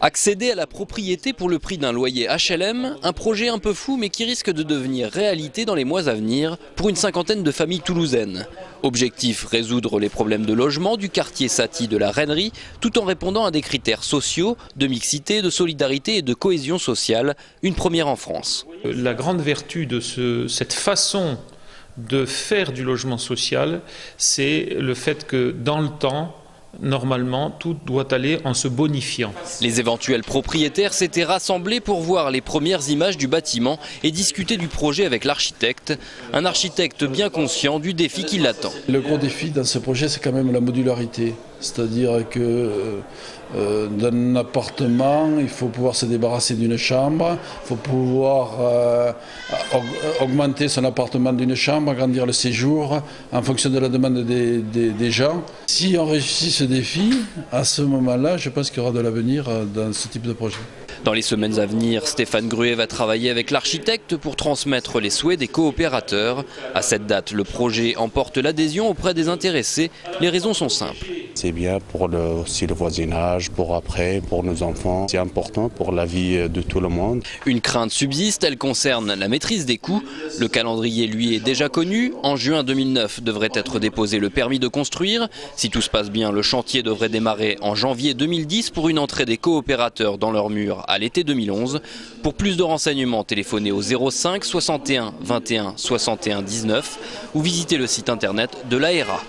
Accéder à la propriété pour le prix d'un loyer HLM, un projet un peu fou mais qui risque de devenir réalité dans les mois à venir pour une cinquantaine de familles toulousaines. Objectif, résoudre les problèmes de logement du quartier Saty de la Reinerie tout en répondant à des critères sociaux, de mixité, de solidarité et de cohésion sociale, une première en France. La grande vertu de cette façon de faire du logement social, c'est le fait que dans le temps, normalement, tout doit aller en se bonifiant. Les éventuels propriétaires s'étaient rassemblés pour voir les premières images du bâtiment et discuter du projet avec l'architecte. Un architecte bien conscient du défi qui l'attend. Le gros défi dans ce projet, c'est quand même la modularité. C'est-à-dire que d'un appartement, il faut pouvoir se débarrasser d'une chambre, il faut pouvoir augmenter son appartement d'une chambre, agrandir le séjour en fonction de la demande des gens. Si on réussit ce défi, à ce moment-là, je pense qu'il y aura de l'avenir dans ce type de projet. Dans les semaines à venir, Stéphane Gruet va travailler avec l'architecte pour transmettre les souhaits des coopérateurs. À cette date, le projet emporte l'adhésion auprès des intéressés. Les raisons sont simples. C'est bien pour aussi le voisinage, pour après, pour nos enfants. C'est important pour la vie de tout le monde. Une crainte subsiste, elle concerne la maîtrise des coûts. Le calendrier, lui, est déjà connu. En juin 2009 devrait être déposé le permis de construire. Si tout se passe bien, le chantier devrait démarrer en janvier 2010 pour une entrée des coopérateurs dans leurs murs à l'été 2011. Pour plus de renseignements, téléphonez au 05 61 21 61 19 ou visitez le site internet de l'AERA.